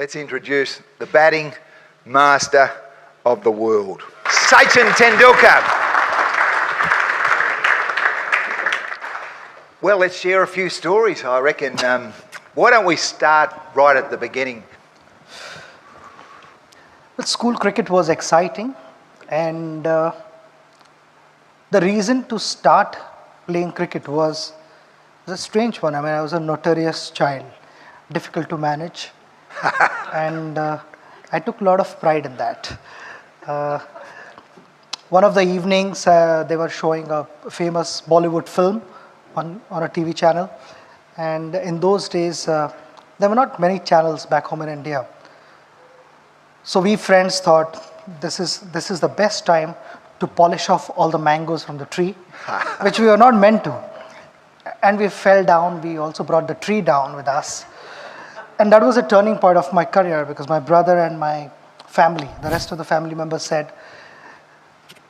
let's introduce the batting master of the world, Sachin Tendulkar. Well, let's share a few stories, I reckon. Why don't we start right at the beginning? Well, school cricket was exciting, and the reason to start playing cricket was a strange one. I mean, I was a notorious child, difficult to manage, and I took a lot of pride in that. One of the evenings, they were showing a famous Bollywood film on a TV channel, and in those days, there were not many channels back home in India. So we friends thought this is the best time to polish off all the mangoes from the tree, which we were not meant to. And we fell down. We also brought the tree down with us. And that was a turning point of my career, because my brother and my family, the rest of the family members said,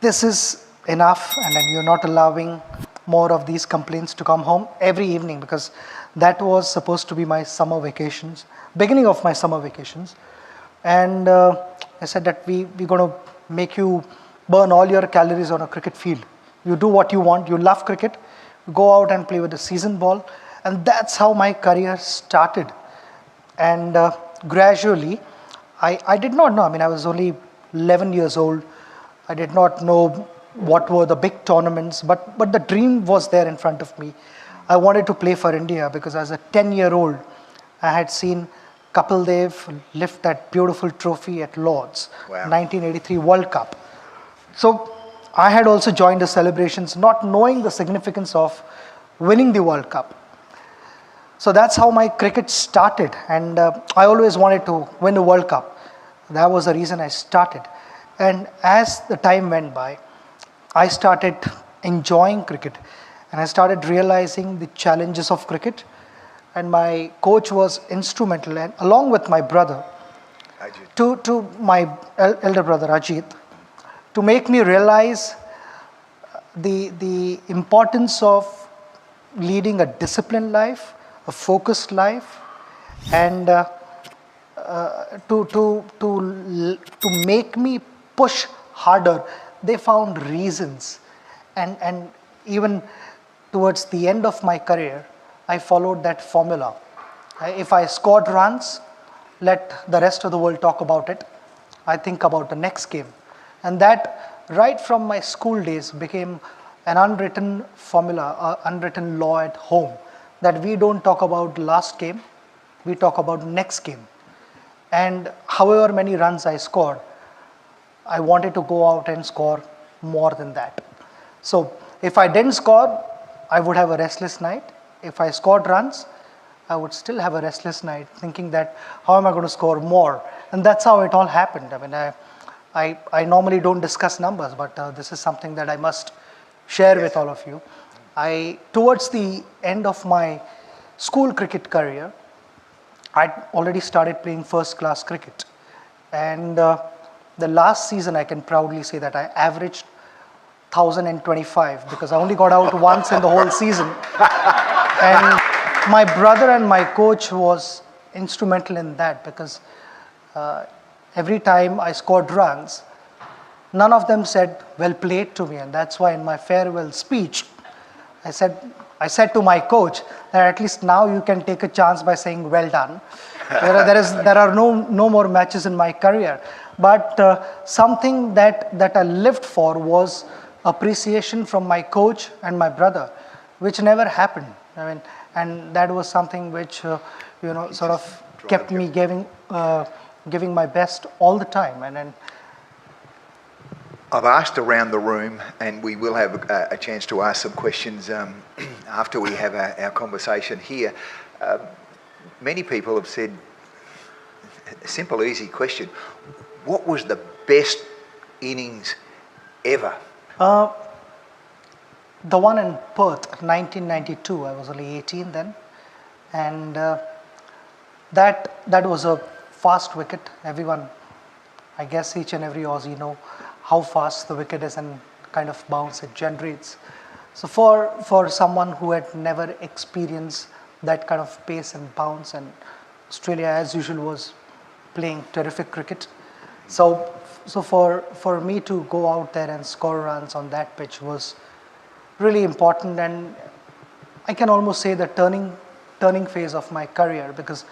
this is enough, and then you're not allowing more of these complaints to come home every evening, because that was supposed to be my summer vacations, beginning of my summer vacations. And I said that we're going to make you burn all your calories on a cricket field. You do what you want. You love cricket. Go out and play with the season ball. And that's how my career started. And gradually, I did not know. I mean, I was only 11 years old. I did not know what were the big tournaments, but the dream was there in front of me. I wanted to play for India, because as a 10-year-old, I had seen Kapil Dev lift that beautiful trophy at Lord's, wow. 1983 World Cup. So I had also joined the celebrations, not knowing the significance of winning the World Cup. So that's how my cricket started, and I always wanted to win the World Cup. That was the reason I started. And as the time went by, I started enjoying cricket, and I started realizing the challenges of cricket. And my coach was instrumental, and along with my brother, to my elder brother Ajit, to make me realize the importance of leading a disciplined life, a focused life, and to make me push harder. They found reasons, and even towards the end of my career, I followed that formula. If I scored runs, let the rest of the world talk about it. I think about the next game. And that, right from my school days, became an unwritten formula, an unwritten law at home, that we don't talk about last game, we talk about next game. And however many runs I scored, I wanted to go out and score more than that. So if I didn't score, I would have a restless night. If I scored runs, I would still have a restless night, thinking that how am I going to score more? And that's how it all happened. I mean, I normally don't discuss numbers, but this is something that I must share with all of you. Towards the end of my school cricket career, I already started playing first class cricket. And the last season, I can proudly say that I averaged 1,025, because I only got out once in the whole season. And my brother and my coach was instrumental in that, because every time I scored runs, none of them said, well played to me. And that's why in my farewell speech, I said to my coach that at least now you can take a chance by saying well done. There are no more matches in my career. But something that I lived for was appreciation from my coach and my brother, which never happened. I mean, and that was something which sort of kept me giving my best all the time. And I've asked around the room, and we will have a chance to ask some questions after we have our conversation here. Many people have said, a simple, easy question: what was the best innings ever? The one in Perth, 1992. I was only 18 then, and that was a fast wicket. Everyone, I guess each and every Aussie know how fast the wicket is and kind of bounce it generates. So for someone who had never experienced that kind of pace and bounce, and Australia as usual was playing terrific cricket. So for me to go out there and score runs on that pitch was really important, and I can almost say the turning phase of my career, because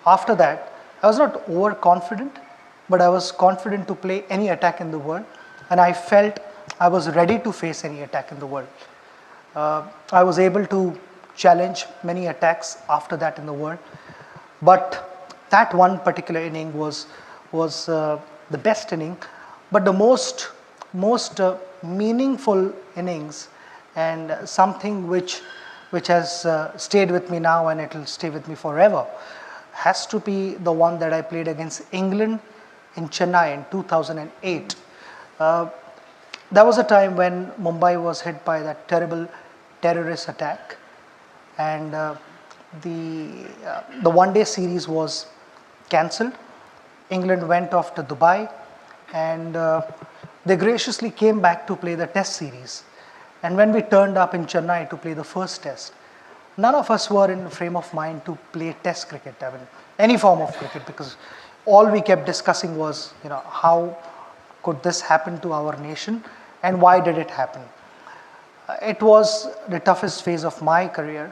after that I was not overconfident, but I was confident to play any attack in the world, and I felt I was ready to face any attack in the world. I was able to challenge many attacks after that in the world, but that one particular inning was the best inning, but the most meaningful innings, and something which has stayed with me now and it will stay with me forever, has to be the one that I played against England in Chennai in 2008. That was a time when Mumbai was hit by that terrible terrorist attack, and the one-day series was cancelled. England went off to Dubai, and they graciously came back to play the test series. And when we turned up in Chennai to play the first test, none of us were in the frame of mind to play test cricket, I mean, any form of cricket, because all we kept discussing was, how could this happen to our nation and why did it happen? It was the toughest phase of my career,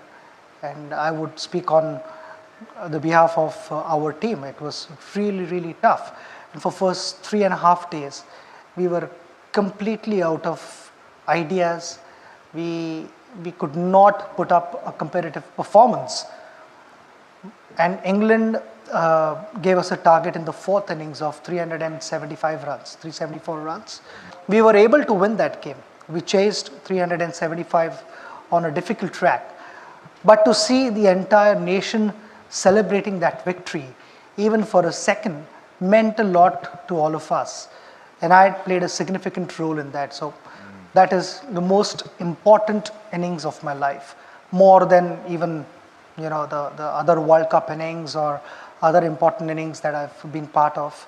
and I would speak on the behalf of our team. It was really, really tough. And for first 3.5 days, we were completely out of ideas. We could not put up a competitive performance. And England gave us a target in the fourth innings of 375 runs, 374 runs. We were able to win that game. We chased 375 on a difficult track. But to see the entire nation celebrating that victory, even for a second, meant a lot to all of us. And I had played a significant role in that. So that is the most important innings of my life, more than even the other World Cup innings or other important innings that I've been part of.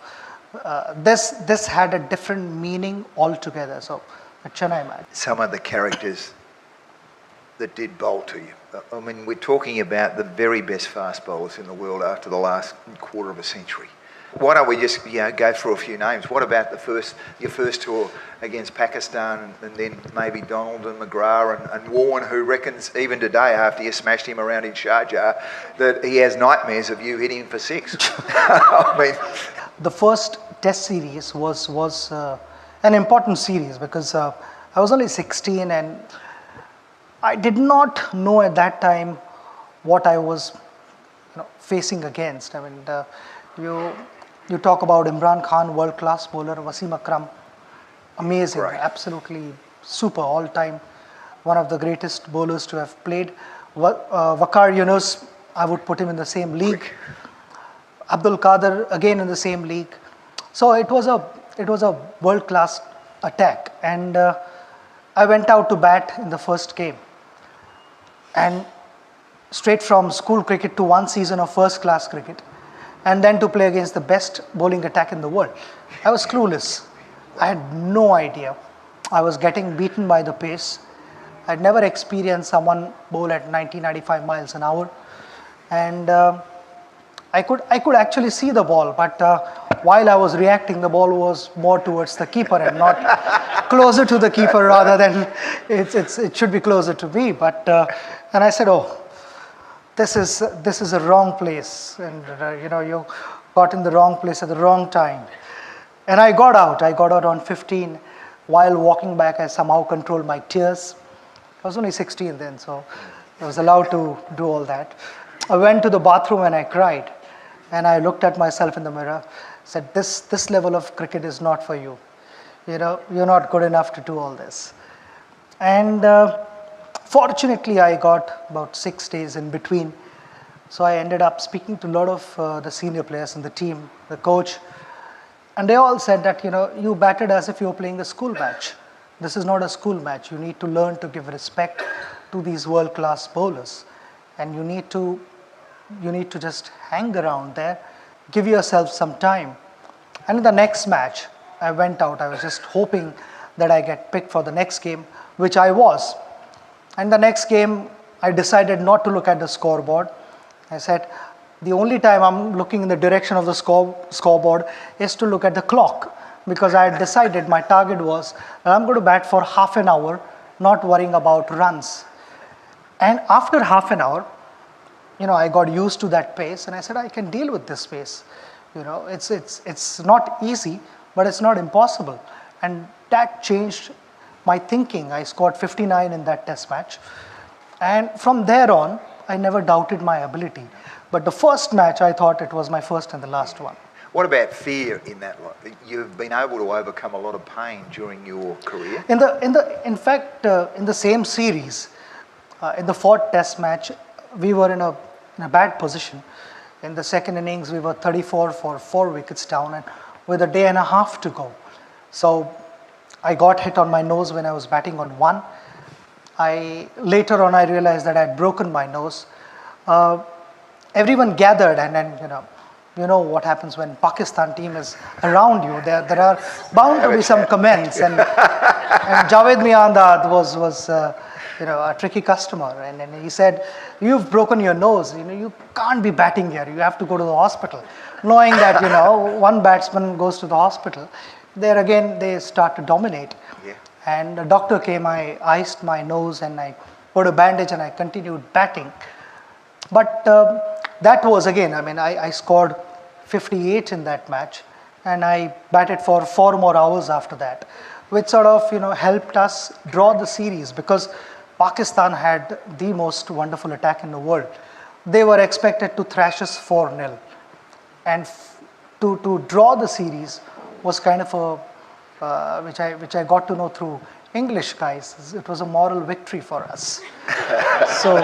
This had a different meaning altogether. So the Chennai match. Some of the characters that did bowl to you. I mean, we're talking about the very best fast bowlers in the world after the last quarter of a century. Why don't we just go through a few names? What about your first tour against Pakistan, and then maybe Donald and McGrath and Warren, who reckons even today, after you smashed him around in Sharjah, that he has nightmares of you hitting him for 6. I mean, the first Test series was an important series because I was only 16 and I did not know at that time what I was facing against. I mean, you talk about Imran Khan, world-class bowler, Wasim Akram, amazing, right. Absolutely super, all-time, one of the greatest bowlers to have played. Waqar Yunus, I would put him in the same league. Quick. Abdul Qadir, again in the same league. So it was a world-class attack, and I went out to bat in the first game. And straight from school cricket to one season of first-class cricket, and then to play against the best bowling attack in the world. I was clueless. I had no idea. I was getting beaten by the pace. I'd never experienced someone bowl at 90-95 miles an hour. And I could actually see the ball, but while I was reacting, the ball was more towards the keeper and not closer to the keeper, rather than it should be closer to me. But and I said, oh, this is a wrong place, and you got in the wrong place at the wrong time. And I got out on 15. While walking back, I somehow controlled my tears. I was only 16 then, so I was allowed to do all that. I went to the bathroom and I cried, and I looked at myself in the mirror, said, this level of cricket is not for you. You're not good enough to do all this. And fortunately, I got about 6 days in between. So I ended up speaking to a lot of the senior players in the team, the coach, and they all said that, you batted as if you were playing a school match. This is not a school match. You need to learn to give respect to these world-class bowlers, and you need to just hang around there, give yourself some time. And in the next match, I went out. I was just hoping that I get picked for the next game, which I was. And the next game, I decided not to look at the scoreboard. I said, The only time I'm looking in the direction of the scoreboard is to look at the clock, because I had decided my target was that I'm going to bat for half an hour, not worrying about runs. And after half an hour, I got used to that pace, and I said, I can deal with this pace. It's not easy, but it's not impossible. And that changed my thinking. I scored 59 in that test match. And from there on, I never doubted my ability. But the first match, I thought it was my first and the last one. What about fear in that? You've been able to overcome a lot of pain during your career. In the same series, in the fourth test match, we were in a bad position. In the second innings, we were 34 for 4 wickets down, and with a day and a half to go. So I got hit on my nose when I was batting on 1. Later on, I realized that I had broken my nose. Everyone gathered, and then you know what happens when Pakistan team is around you. There are bound to be some comments, and Javed Miandad was a tricky customer, and he said, "You've broken your nose. You can't be batting here. You have to go to the hospital." Knowing that one batsman goes to the hospital, there again they start to dominate. Yeah. And the doctor came. I iced my nose and I put a bandage and I continued batting. But that was again, I scored 58 in that match, and I batted for 4 more hours after that, which sort of helped us draw the series, because Pakistan had the most wonderful attack in the world. They were expected to thrash us 4-0, and to draw the series was kind of a which I got to know through English guys. It was a moral victory for us. So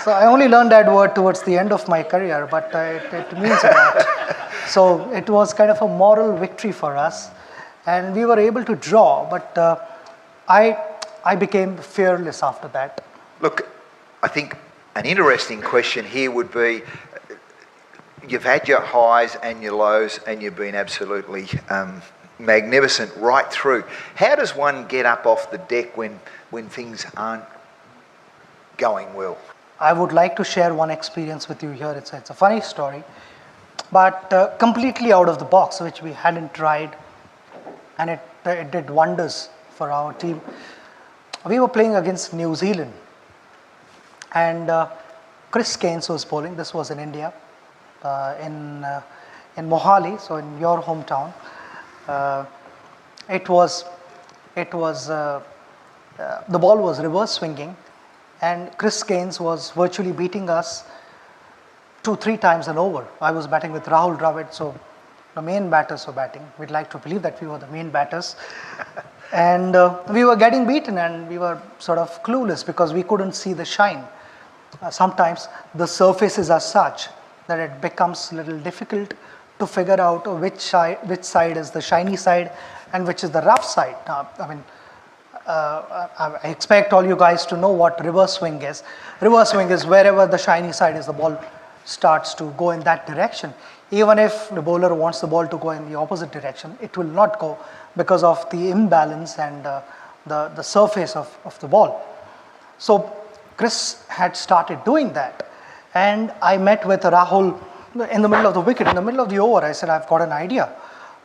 I only learned that word towards the end of my career, but it means a lot. So it was kind of a moral victory for us, and we were able to draw, but I became fearless after that. Look, I think an interesting question here would be, you've had your highs and your lows, and you've been absolutely magnificent right through. How does one get up off the deck when things aren't going well? I would like to share one experience with you here. It's a funny story, but completely out of the box, which we hadn't tried, and it did wonders for our team. We were playing against New Zealand, and Chris Gaines was bowling. This was in India, in Mohali, so in your hometown. The ball was reverse swinging, and Chris Gaines was virtually beating us 2-3 times an over. I was batting with Rahul Dravid, so the main batters were batting. We'd like to believe that we were the main batters. And we were getting beaten, and we were sort of clueless because we couldn't see the shine. Sometimes the surfaces are such that it becomes a little difficult to figure out which side is the shiny side and which is the rough side. I expect all you guys to know what reverse swing is. Reverse swing is wherever the shiny side is, the ball starts to go in that direction. Even if the bowler wants the ball to go in the opposite direction, it will not go because of the imbalance and the surface of the ball. So Chris had started doing that, and I met with Rahul in the middle of the wicket, in the middle of the over. I said, I've got an idea.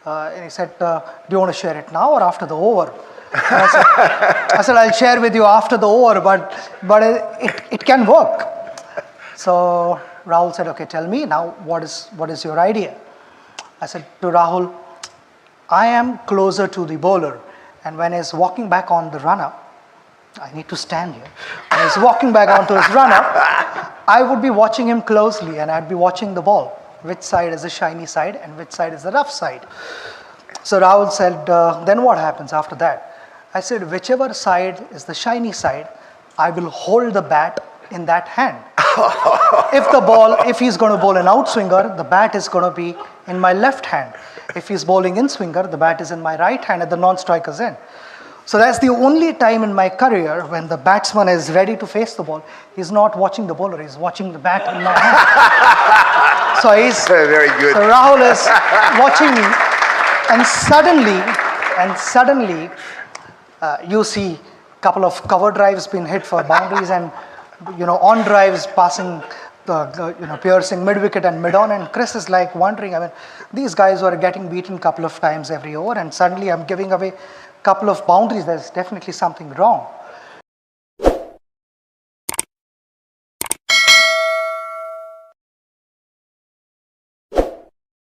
And he said, do you want to share it now or after the over? I said, I'll share with you after the over, but it can work. So Rahul said, okay, tell me now, what is your idea? I said to Rahul, I am closer to the bowler, and when he's walking back on the run-up, I need to stand here. When he's walking back onto his run-up, I would be watching him closely, and I'd be watching the ball. Which side is the shiny side and which side is the rough side? So Rahul said, then what happens after that? I said, whichever side is the shiny side, I will hold the bat in that hand. If he's going to bowl an outswinger, the bat is going to be in my left hand. If he's bowling in swinger, the bat is in my right hand at the non-striker's end. So that's the only time in my career when the batsman is ready to face the ball. He's not watching the bowler, he's watching the bat in my hand. So he's very good. So Rahul is watching me, and suddenly you see a couple of cover drives being hit for boundaries, and on drives passing piercing mid-wicket and mid-on, and Chris is like wondering, I mean, these guys were getting beaten a couple of times every over, and suddenly I'm giving away a couple of boundaries. There's definitely something wrong.